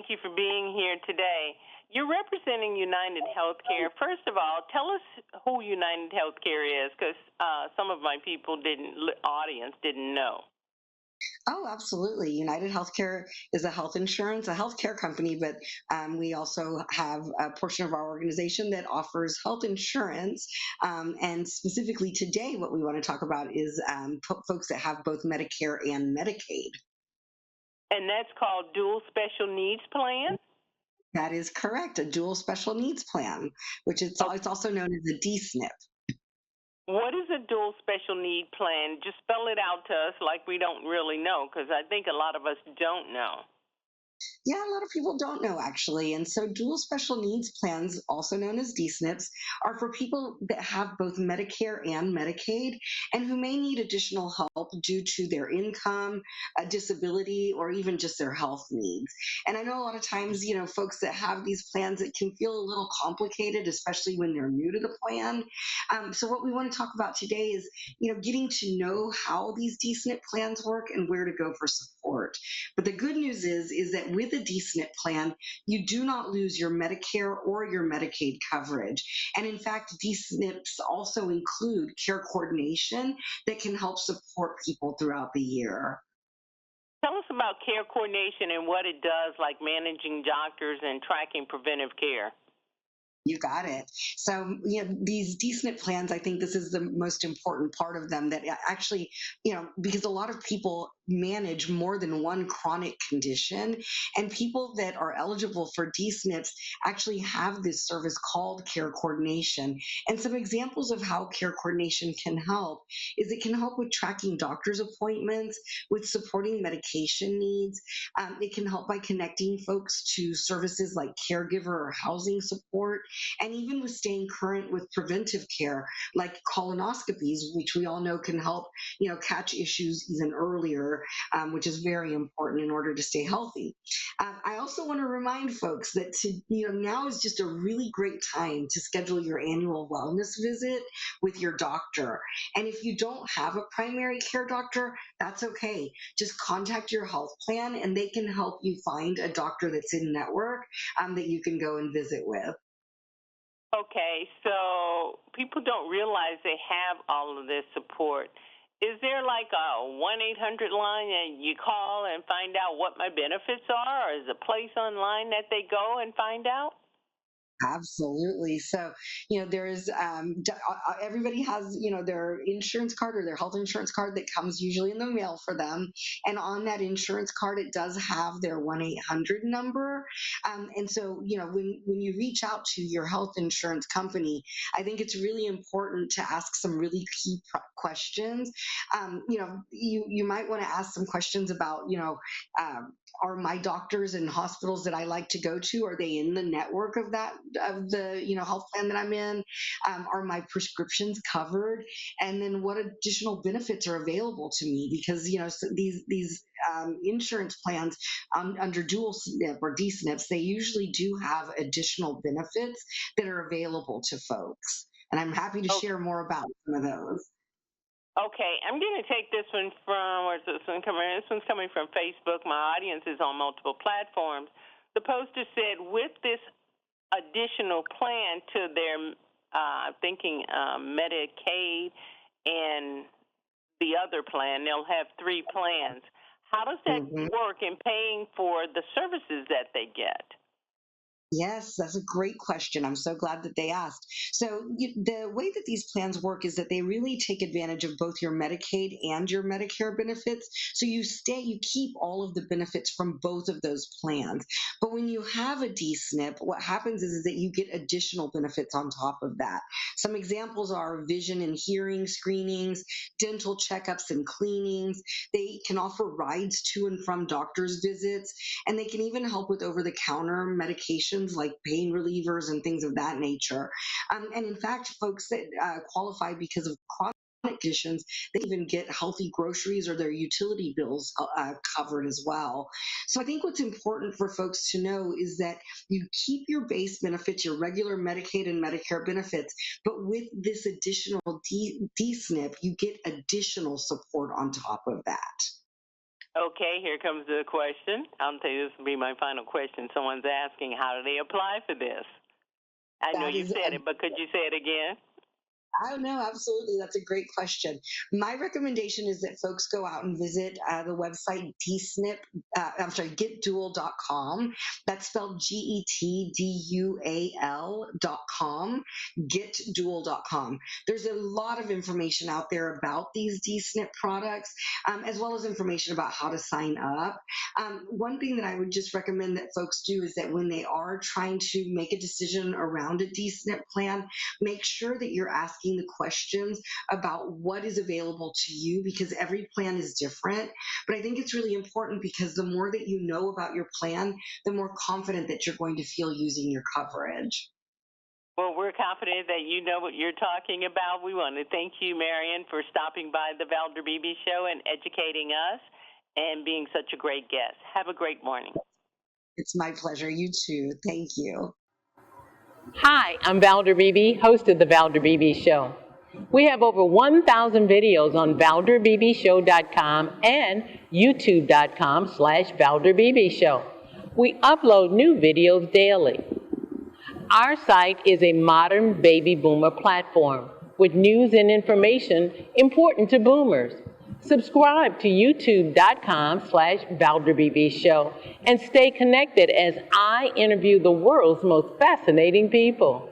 thank you for being here today. You're representing United Healthcare. First of all, tell us who United Healthcare is, because some of my people audience didn't know. Oh, absolutely. United Healthcare is a healthcare company, but we also have a portion of our organization that offers health insurance. And specifically today, what we want to talk about is folks that have both Medicare and Medicaid. And that's called Dual Special Needs Plan? That is correct, a dual special needs plan, which it's also known as a DSNP. What is a dual special need plan? Just spell it out to us like we don't really know, because I think a lot of us don't know. Yeah, a lot of people don't know actually. And so dual special needs plans, also known as DSNPs, are for people that have both Medicare and Medicaid and who may need additional help due to their income, a disability, or even just their health needs. And I know a lot of times, folks that have these plans, it can feel a little complicated, especially when they're new to the plan. So what we want to talk about today is, getting to know how these DSNP plans work and where to go for support. But the good news is that with a DSNP plan, you do not lose your Medicare or your Medicaid coverage. And in fact, DSNPs also include care coordination that can help support people throughout the year. Tell us about care coordination and what it does, like managing doctors and tracking preventive care. You got it. So, these DSNP plans, I think this is the most important part of them that actually, because a lot of people manage more than one chronic condition, and people that are eligible for DSNPs actually have this service called care coordination. And some examples of how care coordination can help is it can help with tracking doctor's appointments, with supporting medication needs. It can help by connecting folks to services like caregiver or housing support, and even with staying current with preventive care like colonoscopies, which we all know can help, catch issues even earlier, which is very important in order to stay healthy. I also want to remind folks that now is just a really great time to schedule your annual wellness visit with your doctor. And if you don't have a primary care doctor, that's okay. Just contact your health plan and they can help you find a doctor that's in network that you can go and visit with. Okay, so people don't realize they have all of this support. Is there like a 1-800 line that you call and find out what my benefits are, or is a place online that they go and find out? Absolutely. So, there's everybody has, their insurance card or their health insurance card that comes usually in the mail for them. And on that insurance card, it does have their 1-800 number. And so, when you reach out to your health insurance company, I think it's really important to ask some really key questions. You might want to ask some questions about, are my doctors and hospitals that I like to go to, are they in the network of the health plan that I'm in? Are my prescriptions covered? And then what additional benefits are available to me? Because so these insurance plans under dual SNP or DSNPs, they usually do have additional benefits that are available to folks. And I'm happy to share more about some of those. Okay, I'm going to take this one from, where's this one coming? This one's coming from Facebook. My audience is on multiple platforms. The poster said, with this additional plan to their, Medicaid and the other plan, they'll have three plans. How does that work in paying for the services that they get? Yes, that's a great question. I'm so glad that they asked. So, the way that these plans work is that they really take advantage of both your Medicaid and your Medicare benefits. So you keep all of the benefits from both of those plans. But when you have a DSNP, what happens is that you get additional benefits on top of that. Some examples are vision and hearing screenings, dental checkups and cleanings. They can offer rides to and from doctor's visits, and they can even help with over-the-counter medication like pain relievers and things of that nature. And in fact, folks that qualify because of chronic conditions, they even get healthy groceries or their utility bills covered as well. So I think what's important for folks to know is that you keep your base benefits, your regular Medicaid and Medicare benefits, but with this additional DSNP, you get additional support on top of that. Okay, here comes the question. I'll tell you this will be my final question. Someone's asking, how do they apply for this? I know That you is said it, but could you say it again? I don't know. Absolutely. That's a great question. My recommendation is that folks go out and visit the website I'm sorry, getdual.com. That's spelled GETDUAL.com, getdual.com. There's a lot of information out there about these DSNP products, as well as information about how to sign up. One thing that I would just recommend that folks do is that when they are trying to make a decision around a DSNP plan, make sure that you're asking the questions about what is available to you because every plan is different. But I think it's really important because the more that you know about your plan, the more confident that you're going to feel using your coverage. Well, we're confident that you know what you're talking about. We want to thank you, Marion, for stopping by the Valder Beebe Show and educating us and being such a great guest. Have a great morning. It's my pleasure. You too. Thank you. Hi, I'm Valder Beebe, host of The Valder Beebe Show. We have over 1,000 videos on ValderBeebeShow.com and YouTube.com/ValderBeebe Show. We upload new videos daily. Our site is a modern baby boomer platform with news and information important to boomers. Subscribe to youtube.com/ValderBeebe Show and stay connected as I interview the world's most fascinating people.